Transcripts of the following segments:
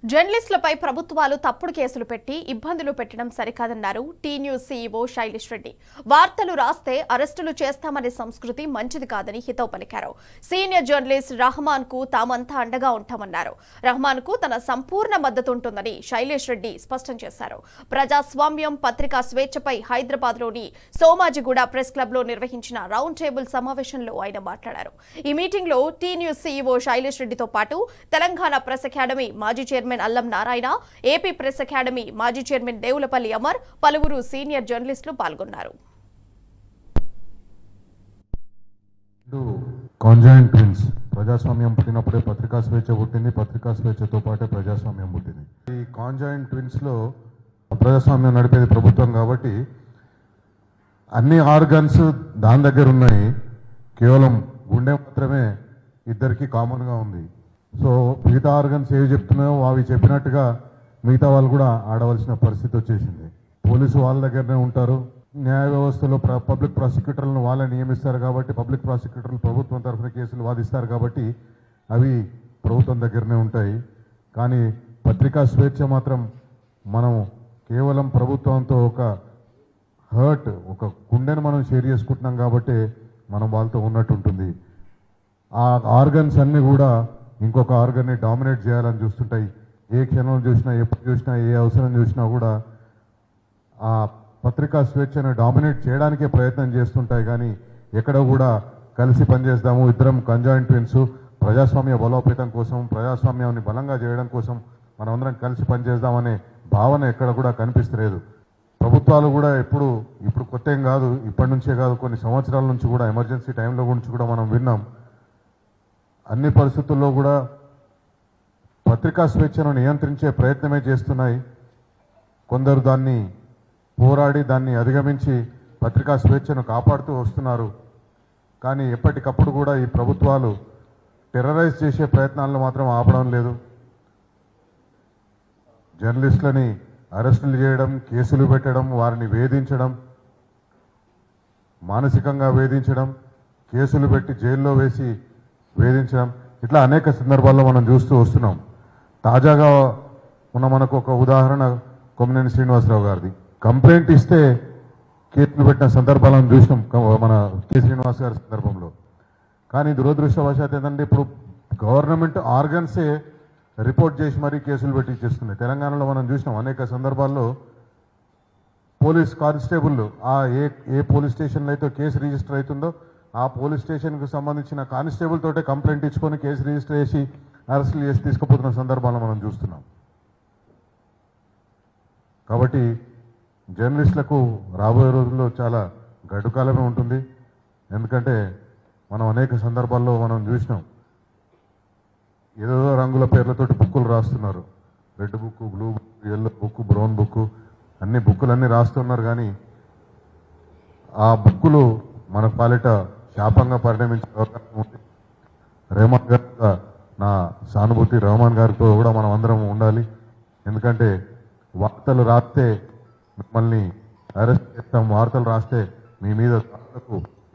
జర్నలిస్టులపై ప్రభుత్వాలు తప్పుడు కేసులు పెట్టి ఇబ్బందులు పెట్టడం సరికాదన్నారు T News CEO Shailesh Reddy. వార్తలు రాస్తే అరెస్టులు చేస్తామనే సంస్కృతి మంచిది కాదని హితవు పలికారు. సీనియర్ జర్నలిస్ట్ రహమాన్ కు తామంతా అండగా ఉంటామన్నారు. రహమాన్ కు తన సంపూర్ణ మద్దతు ఉంటుందని శైలేష్ రెడ్డి స్పష్టం చేశారు. ప్రజాస్వామ్యం, పత్రికా స్వేచ్ఛపై హైదరాబాద్ లోని సోమాజిగూడ ప్రెస్ క్లబ్ లో నిర్వహించిన రౌండ్ టేబుల్ సమావేశంలో ఆయన మాట్లాడారు. ఈ మీటింగ్ లో టీ న్యూస్ సీఈఓ శైలేష్ రెడ్డితో పాటు తెలంగాణ ప్రెస్ అకాడమీ మాజీ చైర్మన్ అల్లం నారాయణ, ఏపీ ప్రెస్ అకాడమీ మాజీ చైర్మన్ దేవులపల్లి అమర్, పలువురు సీనియర్ జర్నలిస్టులు పాల్గొన్నారు. కాంజాయింట్ ట్విన్స్. ప్రజాస్వామ్యం పుట్టినప్పుడే పత్రికా స్వేచ్ఛ పుట్టింది, పత్రికా స్వేచ్ఛతో పాటే ప్రజాస్వామ్యం పుట్టింది. ఈ కాంజాయింట్ ట్విన్స్ లో ప్రజాస్వామ్యం నడిపేది ప్రభుత్వం కాబట్టి అన్ని ఆర్గన్స్ దాని దగ్గర ఉన్నాయి. కేవలం గుండె మాత్రమే ఇద్దరికి కామన్ గా ఉంది. సో మిగతా ఆర్గన్స్ ఏవి చెప్తున్నాయో అవి చెప్పినట్టుగా మిగతా వాళ్ళు కూడా ఆడవలసిన పరిస్థితి వచ్చేసింది. పోలీసు వాళ్ళ దగ్గరనే ఉంటారు. న్యాయ వ్యవస్థలో పబ్లిక్ ప్రాసిక్యూటర్లను వాళ్ళే నియమిస్తారు కాబట్టి పబ్లిక్ ప్రాసిక్యూటర్లు ప్రభుత్వం తరఫున కేసులు వాదిస్తారు కాబట్టి అవి ప్రభుత్వం దగ్గరనే ఉంటాయి. కానీ పత్రికా స్వేచ్ఛ మాత్రం మనం కేవలం ప్రభుత్వంతో ఒక గుండెను మనం షేర్ చేసుకుంటున్నాం కాబట్టి మనం వాళ్ళతో ఉన్నట్టు ఉంటుంది. ఆ ఆర్గన్స్ అన్నీ కూడా ఇంకొక ఆర్గన్ని డామినేట్ చేయాలని చూస్తుంటాయి. ఏ క్షణం చూసినా, ఎప్పుడు చూసినా, ఏ అవసరం చూసినా కూడా ఆ పత్రికా స్వేచ్ఛను డామినేట్ చేయడానికే ప్రయత్నం చేస్తుంటాయి. కానీ ఎక్కడ కూడా కలిసి పనిచేద్దాము, ఇద్దరం కంజాయింట్ ట్విన్స్, ప్రజాస్వామ్య బలోపేతం కోసం, ప్రజాస్వామ్యాన్ని బలంగా చేయడం కోసం మనమందరం కలిసి పనిచేద్దామనే భావన ఎక్కడ కూడా కనిపిస్తలేదు. ప్రభుత్వాలు కూడా ఇప్పుడు కొత్త ఏం కాదు, ఇప్పటి నుంచే కాదు, కొన్ని సంవత్సరాల నుంచి కూడా ఎమర్జెన్సీ టైంలో గురించి కూడా మనం విన్నాం. అన్ని పరిస్థితుల్లో కూడా పత్రికా స్వేచ్ఛను నియంత్రించే ప్రయత్నమే చేస్తున్నాయి. కొందరు దాన్ని పోరాడి దాన్ని అధిగమించి పత్రికా స్వేచ్ఛను కాపాడుతూ వస్తున్నారు. కానీ ఎప్పటికప్పుడు కూడా ఈ ప్రభుత్వాలు టెర్రరైజ్ చేసే ప్రయత్నాలను మాత్రం ఆపడం లేదు. జర్నలిస్టులని అరెస్టులు చేయడం, కేసులు పెట్టడం, వారిని వేధించడం, మానసికంగా వేధించడం, కేసులు పెట్టి జైల్లో వేసి వేధించడం, ఇట్లా అనేక సందర్భాల్లో మనం చూస్తూ వస్తున్నాం. తాజాగా మనకు ఒక ఉదాహరణ కొమ్మినేని శ్రీనివాసరావు గారిది. కంప్లైంట్ ఇస్తే కేసులు పెట్టిన సందర్భాలను చూసినాం మన కె శ్రీనివాస్ గారి సందర్భంలో. కానీ దురదృష్టవశాత్ ఏంటంటే ఇప్పుడు గవర్నమెంట్ ఆర్గన్సే రిపోర్ట్ చేసి మరీ కేసులు పెట్టి ఇచ్చేస్తున్నాయి. తెలంగాణలో మనం చూసినాం అనేక సందర్భాల్లో పోలీస్ కానిస్టేబుల్ ఏ పోలీస్ స్టేషన్లో అయితే కేసు రిజిస్టర్ అవుతుందో ఆ పోలీస్ స్టేషన్కు సంబంధించిన కానిస్టేబుల్ తోటే కంప్లైంట్ ఇచ్చుకొని కేసు రిజిస్టర్ చేసి అరెస్టులు చేసి తీసుకుపోతున్న సందర్భాలను మనం చూస్తున్నాం. కాబట్టి జర్నలిస్టులకు రాబోయే రోజుల్లో చాలా గడ్డుకాలమే ఉంటుంది. ఎందుకంటే మనం అనేక సందర్భాల్లో మనం చూసినాం, ఏదో రంగుల పేర్లతోటి బుక్కులు రాస్తున్నారు. Red book, blue book, yellow book, brown book, అన్ని బుక్కులన్నీ రాస్తున్నారు. కానీ ఆ బుక్కులు మన పాలిట శాపంగా పరిణమించే అవకాశం ఉంది. రెహమాన్ గారి నా సానుభూతి, రెహమాన్ గారితో కూడా మనం అందరం ఉండాలి. ఎందుకంటే వార్తలు రాస్తే మిమ్మల్ని అరెస్ట్ చేస్తాం, వార్తలు రాస్తే మీ మీద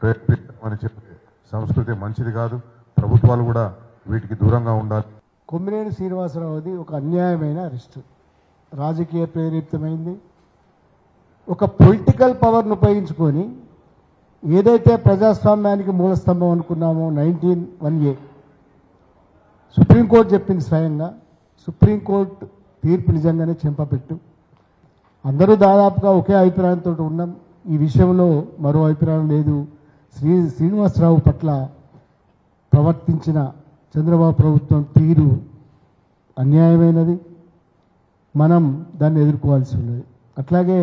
ప్రేరేపిస్తామని చెప్పే సంస్కృతి మంచిది కాదు. ప్రభుత్వాలు కూడా వీటికి దూరంగా ఉండాలి. కొమ్మినేని శ్రీనివాసరావుది ఒక అన్యాయమైన అరెస్టు, రాజకీయ ప్రేరితమైంది. ఒక పొలిటికల్ పవర్ను ఉపయోగించుకొని ఏదైతే ప్రజాస్వామ్యానికి మూలస్తంభం అనుకున్నామో 19(1)A సుప్రీంకోర్టు చెప్పింది స్వయంగా. సుప్రీంకోర్టు తీర్పు నిజంగానే చెంపపెట్టు. అందరూ దాదాపుగా ఒకే అభిప్రాయంతో ఉన్నాం. ఈ విషయంలో మరో అభిప్రాయం లేదు. శ్రీనివాసరావు పట్ల ప్రవర్తించిన చంద్రబాబు ప్రభుత్వం తీరు అన్యాయమైనది. మనం దాన్ని ఎదుర్కోవాల్సి ఉన్నది. అట్లాగే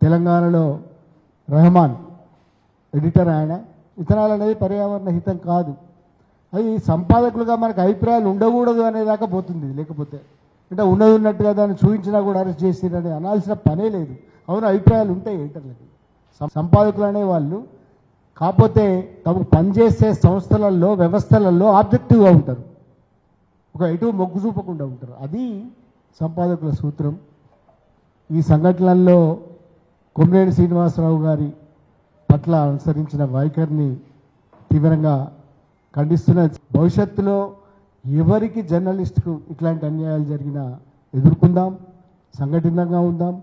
తెలంగాణలో రెహమాన్ ఎడిటర్, ఆయన ఇతనాలు అనేది పర్యావరణ హితం కాదు. అది సంపాదకులుగా మనకు అభిప్రాయాలు ఉండకూడదు అనేదాకా పోతుంది. లేకపోతే అంటే ఉన్నది ఉన్నట్టుగా దాన్ని చూపించినా కూడా అరెస్ట్ చేసిరని అనాల్సిన పనే లేదు. అవును, అభిప్రాయాలు ఉంటాయి ఎడిటర్లకి. సంపాదకులు అనేవాళ్ళు కాకపోతే తమకు పనిచేసే సంస్థలలో, వ్యవస్థలలో ఆబ్జెక్టివ్గా ఉంటారు. ఒక ఎటు మొగ్గు చూపకుండా ఉంటారు. అది సంపాదకుల సూత్రం. ఈ సంఘటనల్లో కొమ్మినేని శ్రీనివాసరావు గారి పట్ల అనుసరించిన వైఖరిని తీవ్రంగా ఖండిస్తున్న. భవిష్యత్తులో ఎవరికి జర్నలిస్టుకు ఇట్లాంటి అన్యాయాలు జరిగినా ఎదుర్కొందాం, సంఘటితంగా ఉందాం.